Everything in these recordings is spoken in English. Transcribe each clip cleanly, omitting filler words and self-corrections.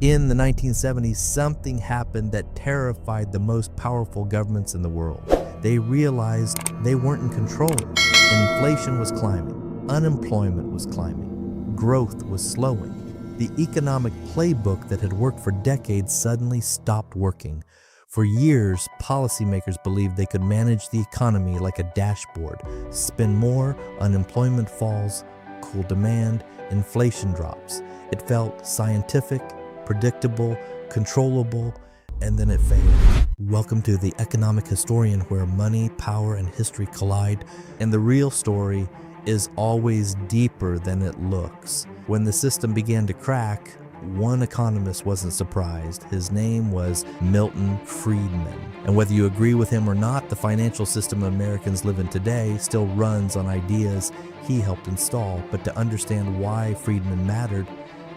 In the 1970s, something happened that terrified the most powerful governments in the world. They realized they weren't in control. Inflation was climbing, unemployment was climbing, growth was slowing. The economic playbook that had worked for decades suddenly stopped working. For years, policymakers believed they could manage the economy like a dashboard. Spend more, unemployment falls, cool demand, inflation drops. It felt scientific, predictable, controllable, and then it failed. Welcome to The Economic Historian, where money, power, and history collide, and the real story is always deeper than it looks. When the system began to crack, one economist wasn't surprised. His name was Milton Friedman. And whether you agree with him or not, the financial system Americans live in today still runs on ideas he helped install. But to understand why Friedman mattered,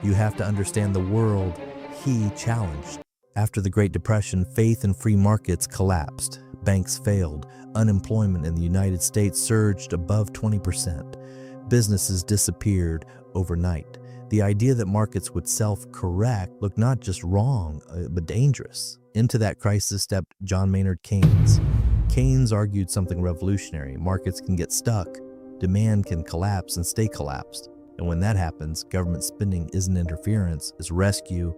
you have to understand the world he challenged. After the Great Depression, faith in free markets collapsed. Banks failed. Unemployment in the United States surged above 20%. Businesses disappeared overnight. The idea that markets would self-correct looked not just wrong, but dangerous. Into that crisis stepped John Maynard Keynes. Keynes argued something revolutionary. Markets can get stuck. Demand can collapse and stay collapsed. And when that happens, government spending isn't interference, it's rescue.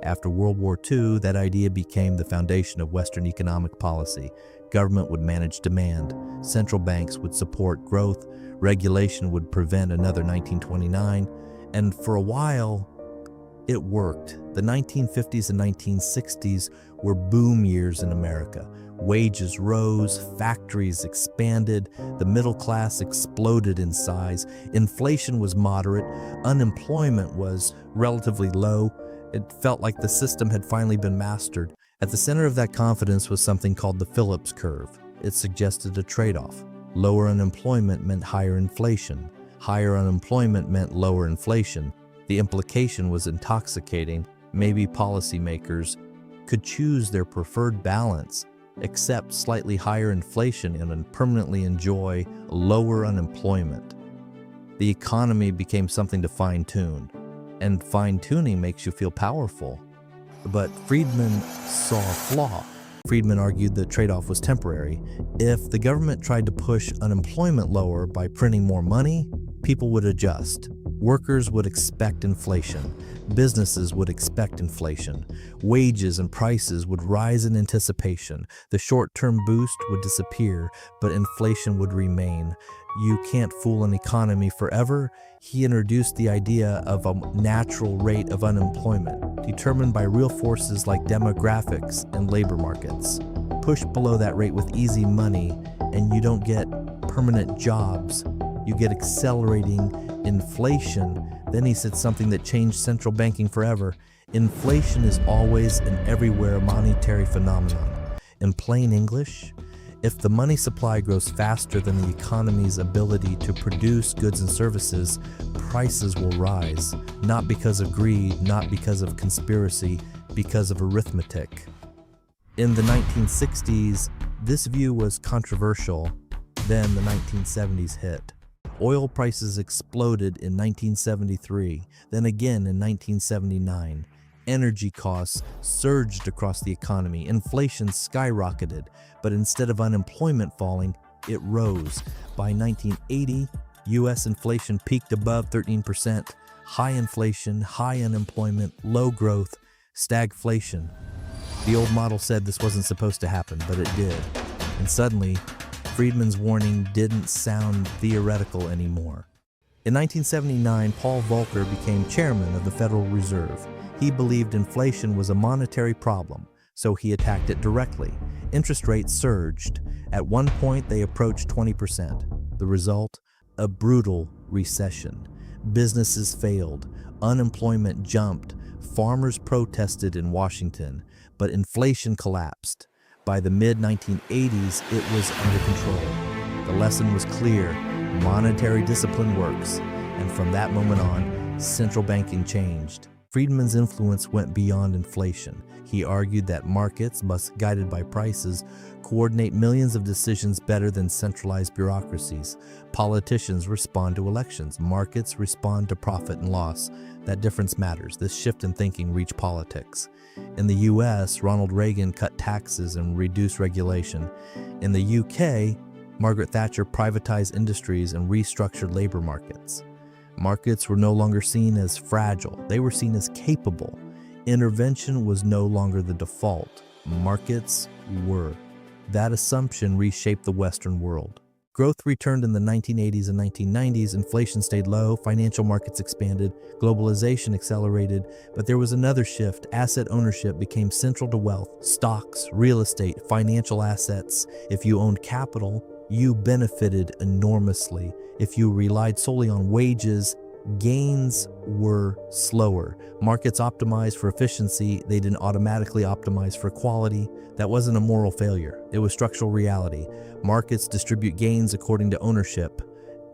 After World War II, that idea became the foundation of Western economic policy. Government would manage demand. Central banks would support growth. Regulation would prevent another 1929. And for a while, it worked. The 1950s and 1960s were boom years in America. Wages rose, factories expanded, the middle class exploded in size, inflation was moderate, unemployment was relatively low. It felt like the system had finally been mastered. At the center of that confidence was something called the Phillips curve. It suggested a trade-off. Lower unemployment meant higher inflation. Higher unemployment meant lower inflation. The implication was intoxicating. Maybe policymakers could choose their preferred balance, accept slightly higher inflation and permanently enjoy lower unemployment. The economy became something to fine-tune, and fine-tuning makes you feel powerful. But Friedman saw a flaw. Friedman argued the trade-off was temporary. If the government tried to push unemployment lower by printing more money, people would adjust. Workers would expect inflation. Businesses would expect inflation. Wages and prices would rise in anticipation. The short-term boost would disappear, but inflation would remain. You can't fool an economy forever. He introduced the idea of a natural rate of unemployment, determined by real forces like demographics and labor markets. Push below that rate with easy money, and you don't get permanent jobs. You get accelerating inflation. Then he said something that changed central banking forever. Inflation is always and everywhere a monetary phenomenon. In plain English, if the money supply grows faster than the economy's ability to produce goods and services, prices will rise, not because of greed, not because of conspiracy, because of arithmetic. In the 1960s, this view was controversial. Then the 1970s hit. Oil prices exploded in 1973, then again in 1979. Energy costs surged across the economy. Inflation skyrocketed, but instead of unemployment falling, it rose. By 1980, U.S. inflation peaked above 13%. High inflation, high unemployment, low growth, stagflation. The old model said this wasn't supposed to happen, but it did. And suddenly, Friedman's warning didn't sound theoretical anymore. In 1979, Paul Volcker became chairman of the Federal Reserve. He believed inflation was a monetary problem, so he attacked it directly. Interest rates surged. At one point, they approached 20%. The result? A brutal recession. Businesses failed. Unemployment jumped. Farmers protested in Washington, but inflation collapsed. By the mid-1980s, it was under control. The lesson was clear: monetary discipline works. And from that moment on, central banking changed. Friedman's influence went beyond inflation. He argued that markets must, guided by prices, coordinate millions of decisions better than centralized bureaucracies. Politicians respond to elections. Markets respond to profit and loss. That difference matters. This shift in thinking reached politics. In the US, Ronald Reagan cut taxes and reduced regulation. In the UK, Margaret Thatcher privatized industries and restructured labor markets. Markets were no longer seen as fragile. They were seen as capable. Intervention was no longer the default. Markets were. That assumption reshaped the Western world. Growth returned in the 1980s and 1990s, inflation stayed low, financial markets expanded, globalization accelerated, but there was another shift. Asset ownership became central to wealth. Stocks, real estate, financial assets. If you owned capital, you benefited enormously. If you relied solely on wages, gains were slower. Markets optimized for efficiency. They didn't automatically optimize for quality. That wasn't a moral failure. It was structural reality. Markets distribute gains according to ownership.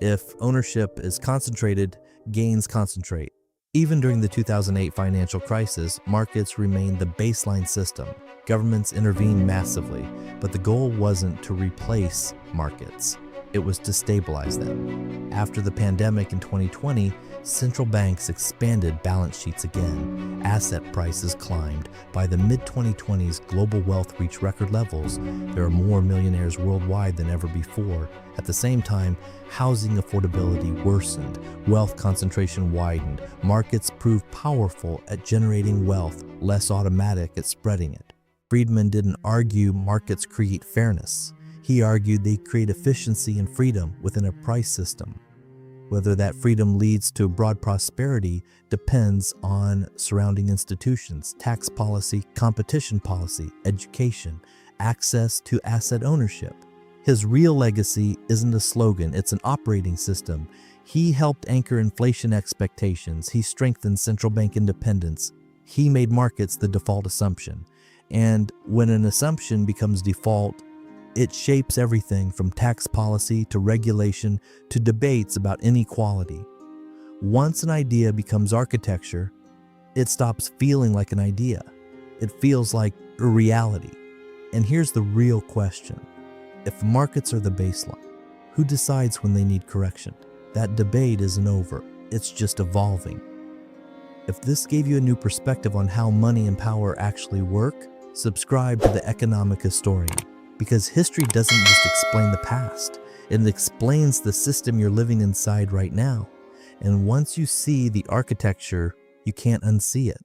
If ownership is concentrated, gains concentrate. Even during the 2008 financial crisis, markets remained the baseline system. Governments intervened massively, but the goal wasn't to replace markets. It was to stabilize them. After the pandemic in 2020, central banks expanded balance sheets again. Asset prices climbed. By the mid-2020s, global wealth reached record levels. There are more millionaires worldwide than ever before. At the same time, housing affordability worsened. Wealth concentration widened. Markets proved powerful at generating wealth, less automatic at spreading it. Friedman didn't argue markets create fairness. He argued they create efficiency and freedom within a price system. Whether that freedom leads to broad prosperity depends on surrounding institutions, tax policy, competition policy, education, access to asset ownership. His real legacy isn't a slogan, it's an operating system. He helped anchor inflation expectations. He strengthened central bank independence. He made markets the default assumption. And when an assumption becomes default, it shapes everything from tax policy to regulation to debates about inequality. Once an idea becomes architecture, it stops feeling like an idea. It feels like a reality. And here's the real question. If markets are the baseline, who decides when they need correction? That debate isn't over. It's just evolving. If this gave you a new perspective on how money and power actually work, subscribe to The Economic Historian. Because history doesn't just explain the past, it explains the system you're living inside right now. And once you see the architecture, you can't unsee it.